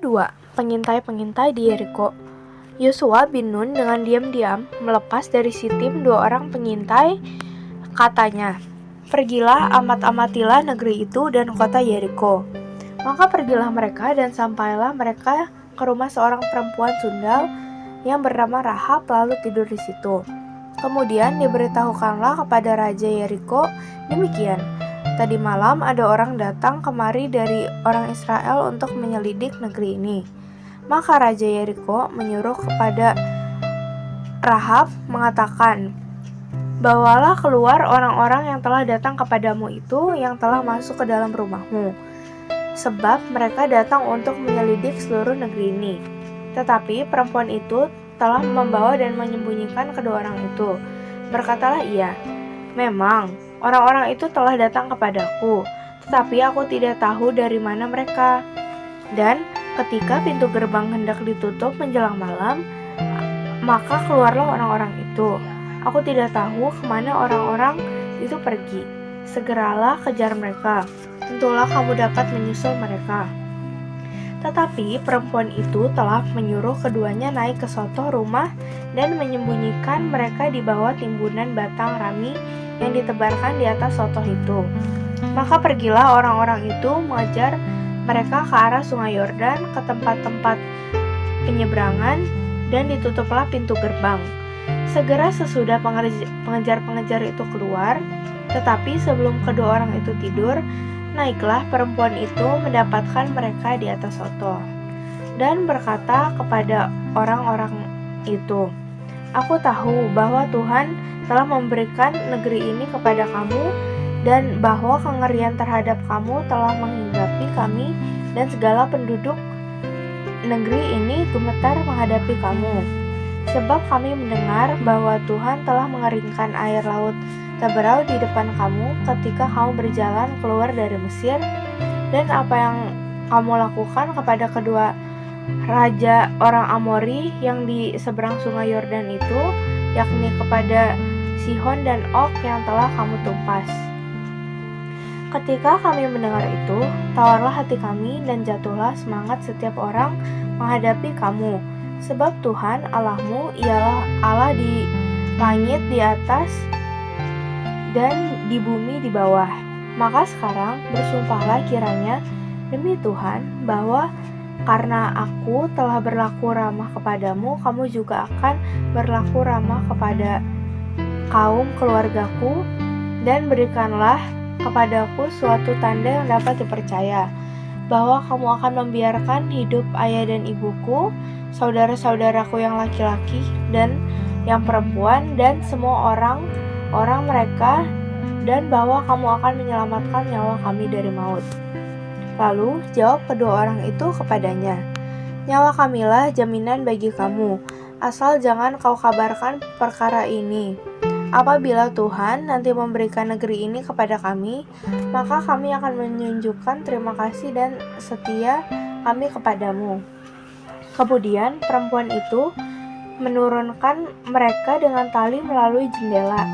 2. Pengintai-pengintai di Yeriko. Yosua bin Nun dengan diam-diam melepas dari si tim 2 orang pengintai. Katanya, "Pergilah, amat-amatilah negeri itu dan kota Yeriko." Maka pergilah mereka dan sampailah mereka ke rumah seorang perempuan sundal yang bernama Rahab, lalu tidur di situ. Kemudian diberitahukanlah kepada Raja Yeriko demikian, "Tadi malam ada orang datang kemari dari orang Israel untuk menyelidik negeri ini." Maka Raja Yeriko menyuruh kepada Rahab mengatakan, "Bawalah keluar orang-orang yang telah datang kepadamu itu, yang telah masuk ke dalam rumahmu, sebab mereka datang untuk menyelidik seluruh negeri ini." Tetapi perempuan itu telah membawa dan menyembunyikan kedua orang itu. Berkatalah ia, "Memang orang-orang itu telah datang kepadaku, tetapi aku tidak tahu dari mana mereka." Dan ketika pintu gerbang hendak ditutup menjelang malam, maka keluarlah orang-orang itu. Aku tidak tahu kemana orang-orang itu pergi. Segeralah kejar mereka, tentulah kamu dapat menyusul mereka. Tetapi perempuan itu telah menyuruh keduanya naik ke suatu rumah dan menyembunyikan mereka di bawah timbunan batang rami yang ditebarkan di atas suatu itu. Maka pergilah orang-orang itu mengejar mereka ke arah sungai Yordan, ke tempat-tempat penyeberangan, dan ditutuplah pintu gerbang. Segera sesudah pengejar-pengejar itu keluar, tetapi sebelum kedua orang itu tidur, naiklah perempuan itu mendapatkan mereka di atas soto, dan berkata kepada orang-orang itu, "Aku tahu bahwa Tuhan telah memberikan negeri ini kepada kamu, dan bahwa kengerian terhadap kamu telah menghinggapi kami, dan segala penduduk negeri ini gemetar menghadapi kamu. Sebab kami mendengar bahwa Tuhan telah mengeringkan air laut Teberau di depan kamu ketika kamu berjalan keluar dari Mesir, dan apa yang kamu lakukan kepada kedua raja orang Amori yang di seberang sungai Yordan itu, yakni kepada Sihon dan Og yang telah kamu tumpas." Ketika kami mendengar itu, tawarlah hati kami dan jatuhlah semangat setiap orang menghadapi kamu, sebab Tuhan Allahmu ialah Allah di langit di atas dan di bumi di bawah. Maka sekarang bersumpahlah kiranya demi Tuhan bahwa karena aku telah berlaku ramah kepadamu, kamu juga akan berlaku ramah kepada kaum keluargaku, dan berikanlah kepadaku suatu tanda yang dapat dipercaya, bahwa kamu akan membiarkan hidup ayah dan ibuku, saudara-saudaraku yang laki-laki dan yang perempuan, dan semua orang mereka, dan bahwa kamu akan menyelamatkan nyawa kami dari maut." Lalu jawab kedua orang itu kepadanya, "Nyawa kamilah jaminan bagi kamu, asal jangan kau kabarkan perkara ini. Apabila Tuhan nanti memberikan negeri ini kepada kami, maka kami akan menunjukkan terima kasih dan setia kami kepadamu." Kemudian perempuan itu menurunkan mereka dengan tali melalui jendela,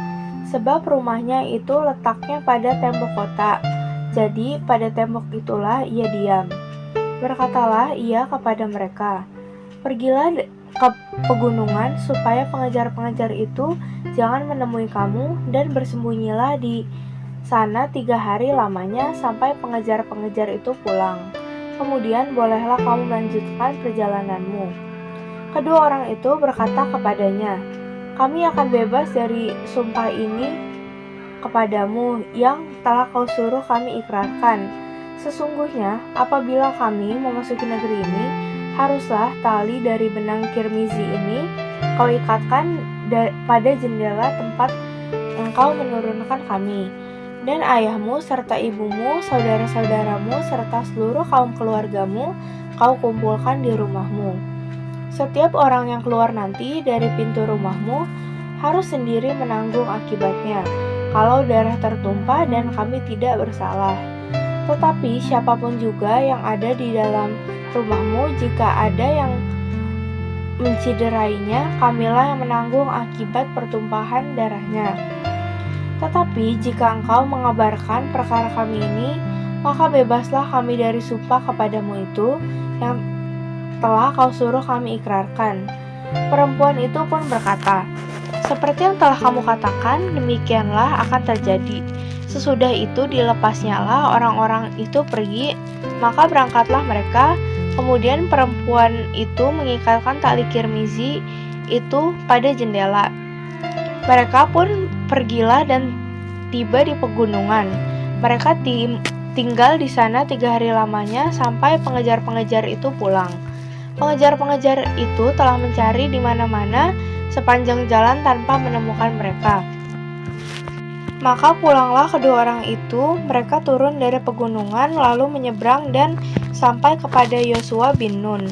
sebab rumahnya itu letaknya pada tembok kota. Jadi pada tembok itulah ia diam. Berkatalah ia kepada mereka, "Pergilah ke pegunungan supaya pengejar-pengejar itu jangan menemui kamu, dan bersembunyilah di sana 3 hari lamanya sampai pengejar-pengejar itu pulang. Kemudian bolehlah kamu melanjutkan perjalananmu." Kedua orang itu berkata kepadanya, "Kami akan bebas dari sumpah ini kepadamu yang telah kau suruh kami ikrarkan. Sesungguhnya apabila kami memasuki negeri ini, haruslah tali dari benang kirmizi ini kau ikatkan pada jendela tempat engkau menurunkan kami, dan ayahmu serta ibumu, saudara-saudaramu, serta seluruh kaum keluargamu kau kumpulkan di rumahmu. Setiap orang yang keluar nanti dari pintu rumahmu harus sendiri menanggung akibatnya, kalau darah tertumpah dan kami tidak bersalah. Tetapi siapapun juga yang ada di dalam rumahmu, jika ada yang menciderainya, kamilah yang menanggung akibat pertumpahan darahnya. Tetapi jika engkau mengabarkan perkara kami ini, maka bebaslah kami dari sumpah kepadamu itu, yang telah kau suruh kami ikrarkan." Perempuan itu pun berkata, "Seperti yang telah kamu katakan, demikianlah akan terjadi." Sesudah itu dilepasnyalah orang-orang itu pergi, maka berangkatlah mereka. Kemudian perempuan itu mengikatkan tali kirmizi itu pada jendela. Mereka pun pergilah dan tiba di pegunungan. Mereka tinggal di sana 3 hari lamanya sampai pengejar-pengejar itu pulang. Pengejar-pengejar itu telah mencari di mana-mana sepanjang jalan tanpa menemukan mereka. Maka pulanglah kedua orang itu, mereka turun dari pegunungan lalu menyeberang dan sampai kepada Yosua bin Nun.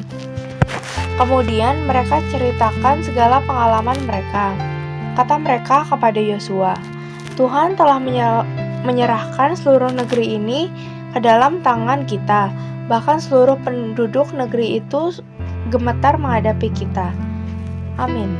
Kemudian mereka ceritakan segala pengalaman mereka. Kata mereka kepada Yosua, "Tuhan telah menyerahkan seluruh negeri ini ke dalam tangan kita. Bahkan seluruh penduduk negeri itu gemetar menghadapi kita." Amin.